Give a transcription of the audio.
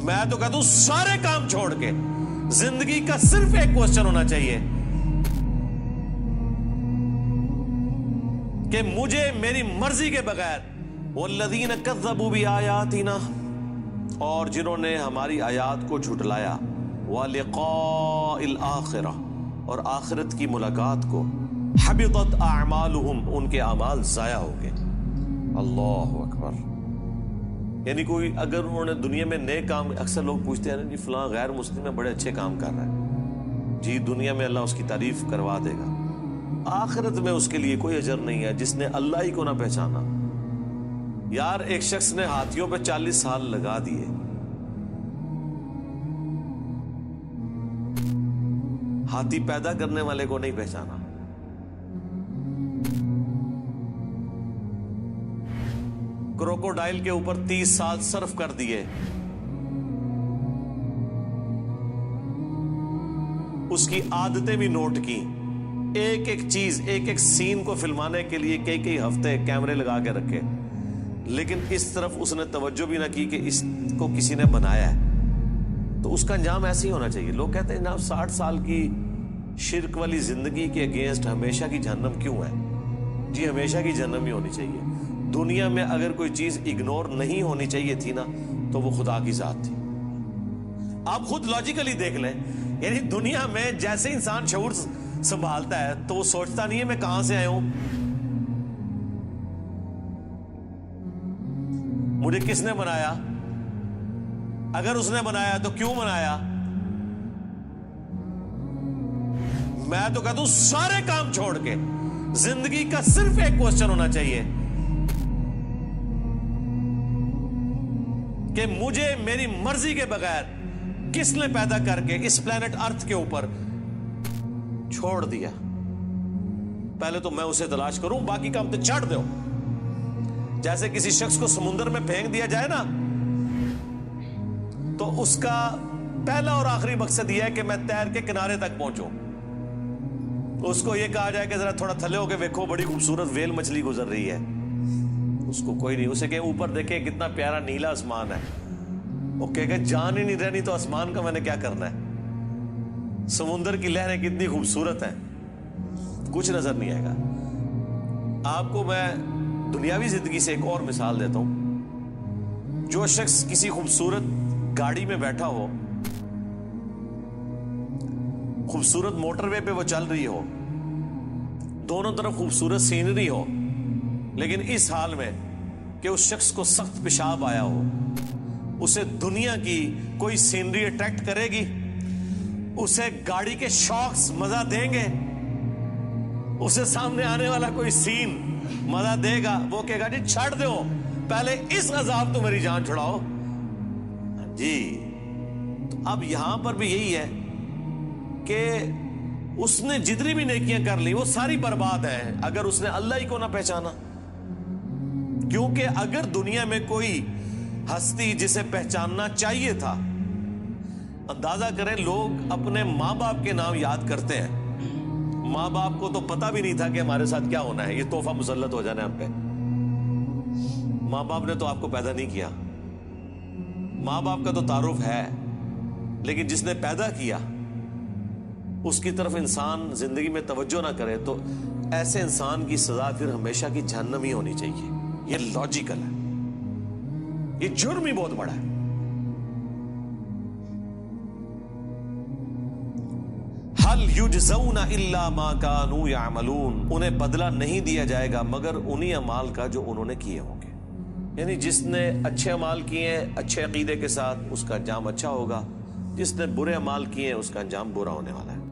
میں تو کہتا ہوں سارے کام چھوڑ کے زندگی کا صرف ایک کوسچن ہونا چاہیے کہ مجھے میری مرضی کے بغیر والذین کذبوا بآیاتنا، اور جنہوں نے ہماری آیات کو جھٹلایا، ولقاء الآخرہ، اور آخرت کی ملاقات کو، حبطت اعمالہم، ان کے اعمال ضائع ہو گئے۔ اللہ اکبر۔ یعنی کوئی اگر انہوں نے دنیا میں نئے کام، اکثر لوگ پوچھتے ہیں جی فلاں غیر مسلم میں بڑے اچھے کام کر رہا ہے، جی دنیا میں اللہ اس کی تعریف کروا دے گا، آخرت میں اس کے لیے کوئی اجر نہیں ہے جس نے اللہ ہی کو نہ پہچانا۔ یار ایک شخص نے ہاتھیوں پہ 40 سال لگا دیے، ہاتھی پیدا کرنے والے کو نہیں پہچانا، کروکوڈائل کے اوپر 30 سال صرف کر دیے، اس کی عادتیں بھی نوٹ کی، ایک ایک چیز، ایک ایک سین کو فلمانے کے لیے کئی کئی ہفتے کیمرے لگا کے رکھے، لیکن اس طرف اس نے توجہ بھی نہ کی کہ اس کو کسی نے بنایا ہے، تو اس کا انجام ایسے ہی ہونا چاہیے۔ لوگ کہتے ہیں جناب 60 سال کی شرک والی زندگی کے اگینسٹ ہمیشہ کی جہنم کیوں ہے؟ جی ہمیشہ کی جہنم ہی ہونی چاہیے۔ دنیا میں اگر کوئی چیز اگنور نہیں ہونی چاہیے تھی نا تو وہ خدا کی ذات تھی۔ آپ خود لاجیکلی دیکھ لیں، یعنی دنیا میں جیسے انسان شعور سنبھالتا ہے تو وہ سوچتا نہیں ہے میں کہاں سے آیا ہوں، مجھے کس نے بنایا، اگر اس نے بنایا تو کیوں بنایا۔ میں تو کہتا ہوں سارے کام چھوڑ کے زندگی کا صرف ایک کوسچن ہونا چاہیے کہ مجھے میری مرضی کے بغیر کس نے پیدا کر کے اس پلانٹ ارتھ کے اوپر چھوڑ دیا۔ پہلے تو میں اسے تلاش کروں، باقی کام تو چھوڑ دو۔ جیسے کسی شخص کو سمندر میں پھینک دیا جائے نا تو اس کا پہلا اور آخری مقصد یہ ہے کہ میں تیر کے کنارے تک پہنچوں، اس کو یہ کہا جائے کہ ذرا تھوڑا تھلے ہو کے دیکھو بڑی خوبصورت ویل مچھلی گزر رہی ہے، اس کو کوئی نہیں، اسے کہ اوپر دیکھے کتنا پیارا نیلا آسمان ہے، وہ کہے کہ جان ہی نہیں رہنی تو آسمان کا میں نے کیا کرنا ہے، سمندر کی لہریں کتنی خوبصورت ہیں، کچھ نظر نہیں آئے گا۔ آپ کو میں دنیاوی زندگی سے ایک اور مثال دیتا ہوں۔ جو شخص کسی خوبصورت گاڑی میں بیٹھا ہو، خوبصورت موٹر وے پہ وہ چل رہی ہو، دونوں طرف خوبصورت سینری ہو، لیکن اس حال میں کہ اس شخص کو سخت پیشاب آیا ہو، اسے دنیا کی کوئی سینری اٹریکٹ کرے گی؟ اسے گاڑی کے شاکس مزہ دیں گے؟ اسے سامنے آنے والا کوئی سین مزہ دے گا؟ وہ کہے گا جی چھڑ دو، پہلے اس عذاب تو میری جان چھڑاؤ۔ جی تو اب یہاں پر بھی یہی ہے کہ اس نے جتنی بھی نیکیاں کر لی وہ ساری برباد ہیں اگر اس نے اللہ ہی کو نہ پہچانا۔ کیونکہ اگر دنیا میں کوئی ہستی جسے پہچاننا چاہیے تھا، اندازہ کریں لوگ اپنے ماں باپ کے نام یاد کرتے ہیں، ماں باپ کو تو پتہ بھی نہیں تھا کہ ہمارے ساتھ کیا ہونا ہے، یہ تحفہ مسلط ہو جانا ہے ہم پہ۔ ماں باپ نے تو آپ کو پیدا نہیں کیا، ماں باپ کا تو تعارف ہے، لیکن جس نے پیدا کیا اس کی طرف انسان زندگی میں توجہ نہ کرے تو ایسے انسان کی سزا پھر ہمیشہ کی جہنم ہی ہونی چاہیے۔ یہ لاجیکل ہے، یہ جرم ہی بہت بڑا ہے۔ هل یجزون الا ما كانوا يعملون، انہیں بدلہ نہیں دیا جائے گا مگر انہی اعمال کا جو انہوں نے کیے ہوں گے۔ یعنی جس نے اچھے اعمال کیے ہیں اچھے عقیدے کے ساتھ اس کا انجام اچھا ہوگا، جس نے برے اعمال کیے ہیں اس کا انجام برا ہونے والا ہے۔